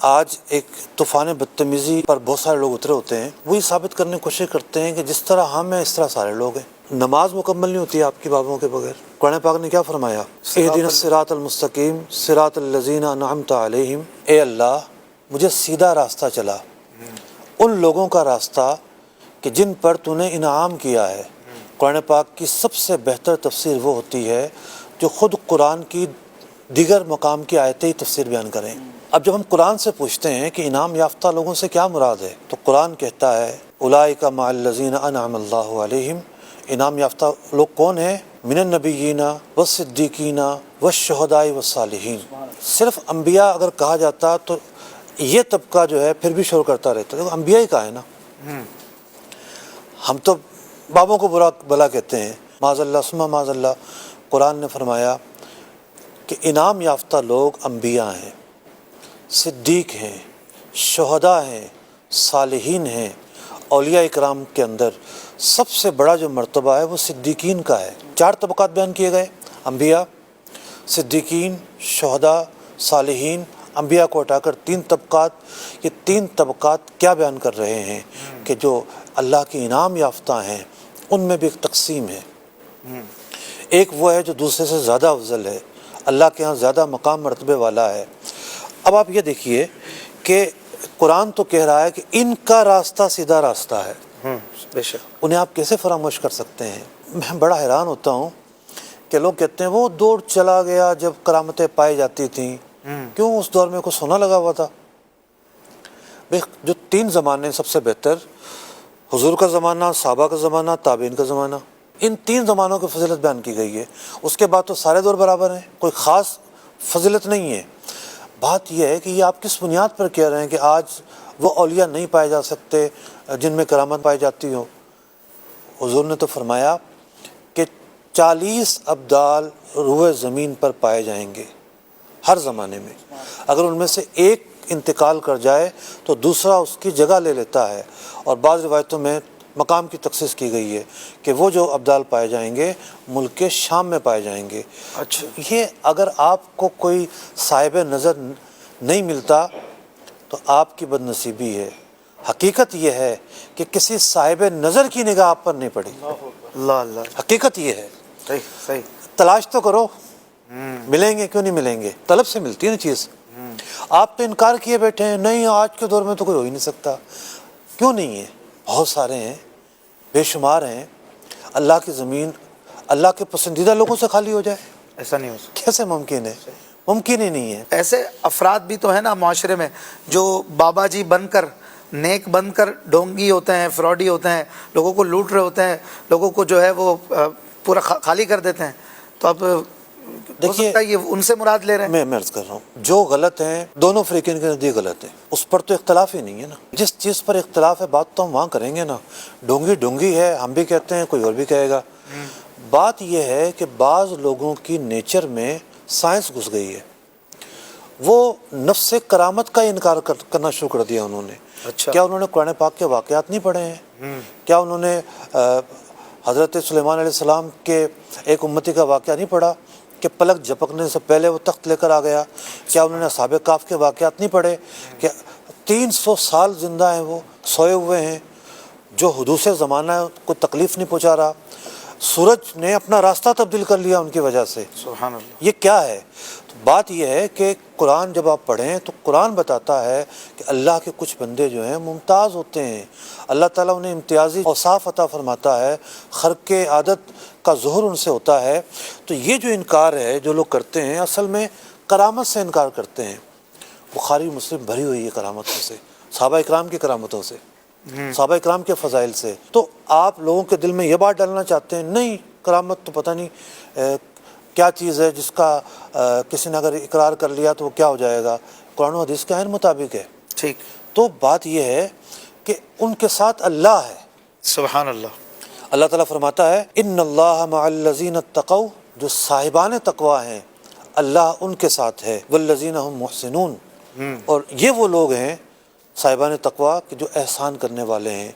آج ایک طوفان بدتمیزی پر بہت سارے لوگ اترے ہوتے ہیں، وہی ثابت کرنے کی کوشش کرتے ہیں کہ جس طرح ہم ہیں اس طرح سارے لوگ ہیں۔ نماز مکمل نہیں ہوتی آپ کی بابوں کے بغیر۔ قرآن پاک نے کیا فرمایا؟ اہدنا الصراط المستقیم صراط الذین انعمت علیہم، اے اللہ مجھے سیدھا راستہ چلا، ان لوگوں کا راستہ کہ جن پر تو نے انعام کیا ہے۔ قرآن پاک کی سب سے بہتر تفسیر وہ ہوتی ہے جو خود قرآن کی دیگر مقام کی آیتیں تفسیر بیان کریں۔ اب جب ہم قرآن سے پوچھتے ہیں کہ انعام یافتہ لوگوں سے کیا مراد ہے، تو قرآن کہتا ہے اولئک مع الذین انعم اللہ علیہم۔ انعام یافتہ لوگ کون ہیں؟ من النبیین والصدیقین والشہداء والصالحین۔ صرف انبیاء اگر کہا جاتا تو یہ طبقہ جو ہے پھر بھی شور کرتا رہتا ہے، انبیاء ہی کہا ہے نا۔ ہم تو بابوں کو بلا کہتے ہیں، معاذ اللہ ثم معاذ اللہ۔ قرآن نے فرمایا کہ انعام یافتہ لوگ انبیاء ہیں، صدیق ہیں، شہداء ہیں، صالحین ہیں۔ اولیاء اکرام کے اندر سب سے بڑا جو مرتبہ ہے وہ صدیقین کا ہے۔ 4 طبقات بیان کیے گئے، انبیاء، صدیقین، شہداء، صالحین۔ انبیاء کو ہٹا کر 3 طبقات۔ یہ 3 طبقات کیا بیان کر رہے ہیں کہ جو اللہ کے انعام یافتہ ہیں ان میں بھی ایک تقسیم ہے۔ ایک وہ ہے جو دوسرے سے زیادہ افضل ہے، اللہ کے ہاں زیادہ مقام مرتبے والا ہے۔ اب آپ یہ دیکھیے کہ قرآن تو کہہ رہا ہے کہ ان کا راستہ سیدھا راستہ ہے، بے شک۔ انہیں آپ کیسے فراموش کر سکتے ہیں؟ میں بڑا حیران ہوتا ہوں کہ لوگ کہتے ہیں وہ دور چلا گیا جب کرامتیں پائی جاتی تھیں، کیوں اس دور میں کوئی سونا لگا ہوا تھا؟ جو 3 زمانے سب سے بہتر، حضور کا زمانہ، صحابہ کا زمانہ، تابعین کا زمانہ، ان 3 زمانوں کی فضیلت بیان کی گئی ہے۔ اس کے بعد تو سارے دور برابر ہیں، کوئی خاص فضیلت نہیں ہے۔ بات یہ ہے کہ یہ آپ کس بنیاد پر کہہ رہے ہیں کہ آج وہ اولیاء نہیں پائے جا سکتے جن میں کرامت پائی جاتی ہو؟ حضور نے تو فرمایا کہ 40 ابدال روئے زمین پر پائے جائیں گے ہر زمانے میں، اگر ان میں سے ایک انتقال کر جائے تو دوسرا اس کی جگہ لے لیتا ہے۔ اور بعض روایتوں میں مقام کی تخصیص کی گئی ہے کہ وہ جو ابدال پائے جائیں گے ملک شام میں پائے جائیں گے۔ اچھا، یہ اگر آپ کو کوئی صاحب نظر نہیں ملتا تو آپ کی بد نصیبی ہے۔ حقیقت یہ ہے کہ کسی صاحب نظر کی نگاہ آپ پر نہیں پڑی، اللہ اللہ، حقیقت یہ ہے۔ صحیح صحیح۔ تلاش تو کرو، ملیں گے، کیوں نہیں ملیں گے؟ طلب سے ملتی ہے نا چیز۔ آپ تو انکار کیے بیٹھے ہیں، نہیں آج کے دور میں تو کوئی ہو ہی نہیں سکتا۔ کیوں نہیں ہے؟ بہت سارے ہیں، بے شمار ہیں۔ اللہ کی زمین اللہ کے پسندیدہ لوگوں سے خالی ہو جائے، ایسا نہیں ہو سکتا۔ کیسے ممکن ہے؟ ممکن ہی نہیں ہے۔ ایسے افراد بھی تو ہیں نا معاشرے میں جو بابا جی بن کر، نیک بن کر ڈھونگی ہوتے ہیں، فراڈی ہوتے ہیں، لوگوں کو لوٹ رہے ہوتے ہیں، لوگوں کو جو ہے وہ پورا خالی کر دیتے ہیں۔ تو اب دیکھیے یہ ان سے مراد لے رہے ہیں۔ میں عرض کر رہا ہوں جو غلط ہیں دونوں فریقین کے نزدیک غلط ہے، اس پر تو اختلاف ہی نہیں ہے نا۔ جس چیز پر اختلاف ہے بات تو ہم وہاں کریں گے نا۔ ڈونگی ڈونگی ہے، ہم بھی کہتے ہیں، کوئی اور بھی کہے گا۔ بات یہ ہے کہ بعض لوگوں کی نیچر میں سائنس گھس گئی ہے، وہ نفس کرامت کا انکار کرنا شروع کر دیا انہوں نے۔ اچھا، کیا انہوں نے قرآن پاک کے واقعات نہیں پڑھے ہیں؟ کیا انہوں نے حضرت سلیمان علیہ السلام کے ایک امتی کا واقعہ نہیں پڑھا کہ پلک جھپکنے سے پہلے وہ تخت لے کر آ گیا؟ کیا انہوں نے اصحاب کہف کے واقعات نہیں پڑھے کہ 300 سال زندہ ہیں، وہ سوئے ہوئے ہیں، جو حدوث زمانہ کو تکلیف نہیں پہنچا رہا؟ سورج نے اپنا راستہ تبدیل کر لیا ان کی وجہ سے۔ سبحان اللہ۔ یہ کیا ہے؟ تو بات یہ ہے کہ قرآن جب آپ پڑھیں تو قرآن بتاتا ہے کہ اللہ کے کچھ بندے جو ہیں ممتاز ہوتے ہیں، اللہ تعالیٰ انہیں امتیازی اوصاف عطا فرماتا ہے، خرق عادت کا ظہور ان سے ہوتا ہے۔ تو یہ جو انکار ہے جو لوگ کرتے ہیں اصل میں کرامت سے انکار کرتے ہیں۔ بخاری مسلم بھری ہوئی ہے کرامتوں سے، صحابہ اکرام کی کرامتوں سے، صحابہ اکرام کے فضائل سے۔ تو آپ لوگوں کے دل میں یہ بات ڈالنا چاہتے ہیں نہیں کرامت تو پتہ نہیں کیا چیز ہے جس کا کسی نے اگر اقرار کر لیا تو وہ کیا ہو جائے گا؟ قرآن و حدیث کے عین مطابق ہے۔ ٹھیک۔ تو بات یہ ہے کہ ان کے ساتھ اللہ ہے۔ سبحان اللہ۔ اللہ تعالیٰ فرماتا ہے ان اللہ مع الذین اتقوا، جو صاحبان تقوی ہیں اللہ ان کے ساتھ ہے، والذین هم محسنون، اور یہ وہ لوگ ہیں صاحبان تقوی کہ جو احسان کرنے والے ہیں۔